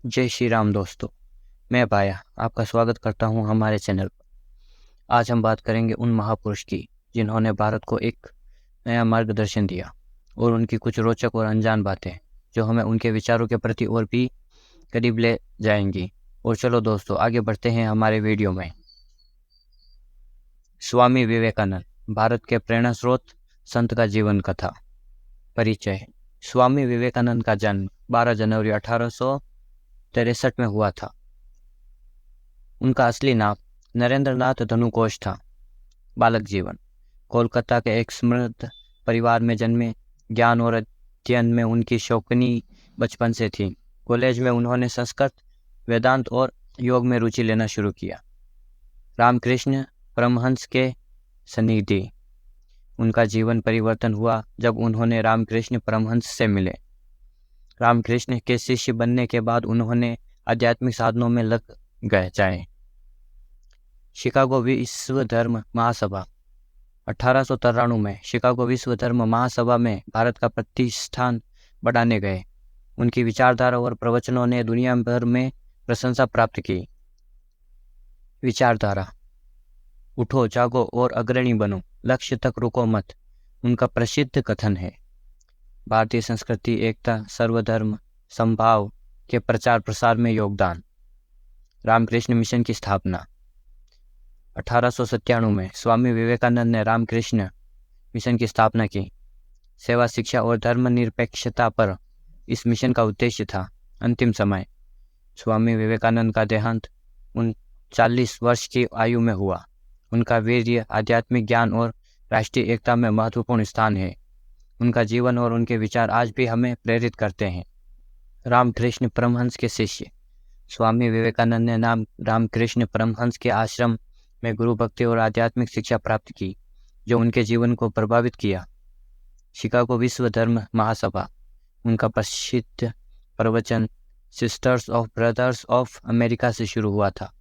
जय श्री राम दोस्तों। मैं पाया आपका स्वागत करता हूं हमारे चैनल पर। आज हम बात करेंगे उन महापुरुष की जिन्होंने भारत को एक नया मार्गदर्शन दिया और उनकी कुछ रोचक और अनजान बातें जो हमें उनके विचारों के प्रति और भी करीब ले जाएंगी। और चलो दोस्तों आगे बढ़ते हैं हमारे वीडियो में। स्वामी विवेकानंद, भारत के प्रेरणा स्रोत, संत का जीवन कथा। परिचय। स्वामी विवेकानंद का जन्म 12 जनवरी 1863 में हुआ था। उनका असली नाम नरेंद्रनाथ धनुकोश था। बालक जीवन। कोलकाता के एक समृद्ध परिवार में जन्मे। ज्ञान और अध्ययन में उनकी शौकीनी बचपन से थी। कॉलेज में उन्होंने संस्कृत, वेदांत और योग में रुचि लेना शुरू किया। रामकृष्ण परमहंस के सानिध्य। उनका जीवन परिवर्तन हुआ जब उन्होंने रामकृष्ण परमहंस से मिले। रामकृष्ण के शिष्य बनने के बाद उन्होंने आध्यात्मिक साधनों में लग जाए। शिकागो विश्व धर्म महासभा। 1893 में शिकागो विश्व धर्म महासभा में भारत का प्रतिष्ठान बढ़ाने गए। उनकी विचारधारा और प्रवचनों ने दुनिया भर में प्रशंसा प्राप्त की। विचारधारा। उठो, जागो और अग्रणी बनो, लक्ष्य तक रुको मत, उनका प्रसिद्ध कथन है। भारतीय संस्कृति, एकता, सर्वधर्म समभाव के प्रचार प्रसार में योगदान। रामकृष्ण मिशन की स्थापना। 1897 में स्वामी विवेकानंद ने रामकृष्ण मिशन की स्थापना की। सेवा, शिक्षा और धर्मनिरपेक्षता पर इस मिशन का उद्देश्य था। अंतिम समय। स्वामी विवेकानंद का देहांत 39 वर्ष की आयु में हुआ। उनका वीर्य, आध्यात्मिक ज्ञान और राष्ट्रीय एकता में महत्वपूर्ण स्थान है। उनका जीवन और उनके विचार आज भी हमें प्रेरित करते हैं। रामकृष्ण परमहंस के शिष्य। स्वामी विवेकानंद ने रामकृष्ण परमहंस के आश्रम में गुरु भक्ति और आध्यात्मिक शिक्षा प्राप्त की जो उनके जीवन को प्रभावित किया। शिकागो विश्व धर्म महासभा। उनका प्रसिद्ध प्रवचन sisters of brothers of America से शुरू हुआ था।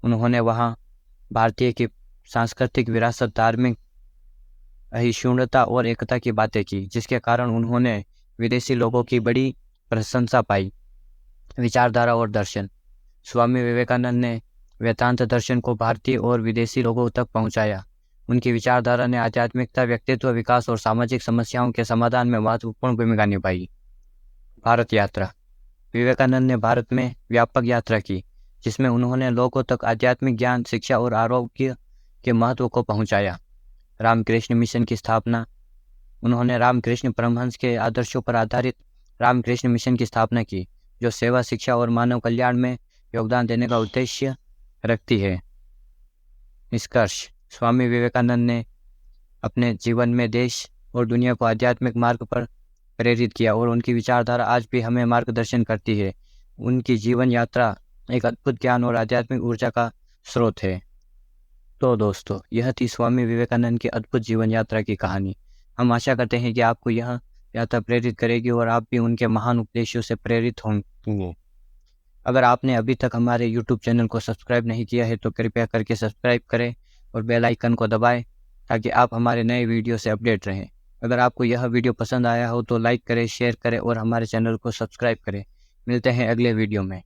उन्होंने वहां भारतीय की सांस्कृतिक विरासत, धार्मिक अहिष्णुता और एकता की बातें की, जिसके कारण उन्होंने विदेशी लोगों की बड़ी प्रशंसा पाई। विचारधारा और दर्शन। स्वामी विवेकानंद ने वेदांत दर्शन को भारतीय और विदेशी लोगों तक पहुंचाया। उनकी विचारधारा ने आध्यात्मिकता, व्यक्तित्व विकास और सामाजिक समस्याओं के समाधान में महत्वपूर्ण भूमिका निभाई। भारत यात्रा। विवेकानंद ने भारत में व्यापक यात्रा की जिसमें उन्होंने लोगों तक आध्यात्मिक ज्ञान, शिक्षा और आरोग्य के महत्व को पहुंचाया। रामकृष्ण मिशन की स्थापना। उन्होंने रामकृष्ण परमहंस के आदर्शों पर आधारित रामकृष्ण मिशन की स्थापना की जो सेवा, शिक्षा और मानव कल्याण में योगदान देने का उद्देश्य रखती है। निष्कर्ष। स्वामी विवेकानंद ने अपने जीवन में देश और दुनिया को आध्यात्मिक मार्ग पर प्रेरित किया और उनकी विचारधारा आज भी हमें मार्गदर्शन करती है। उनकी जीवन यात्रा एक अद्भुत ज्ञान और आध्यात्मिक ऊर्जा का स्रोत है। तो दोस्तों, यह थी स्वामी विवेकानंद की अद्भुत जीवन यात्रा की कहानी। हम आशा करते हैं कि आपको यह यात्रा प्रेरित करेगी और आप भी उनके महान उपदेशों से प्रेरित होंगे। अगर आपने अभी तक हमारे YouTube चैनल को सब्सक्राइब नहीं किया है तो कृपया करके सब्सक्राइब करें और बेल आइकन को दबाएं ताकि आप हमारे नए वीडियो से अपडेट रहें। अगर आपको यह वीडियो पसंद आया हो तो लाइक करें, शेयर करें और हमारे चैनल को सब्सक्राइब करें। मिलते हैं अगले वीडियो में।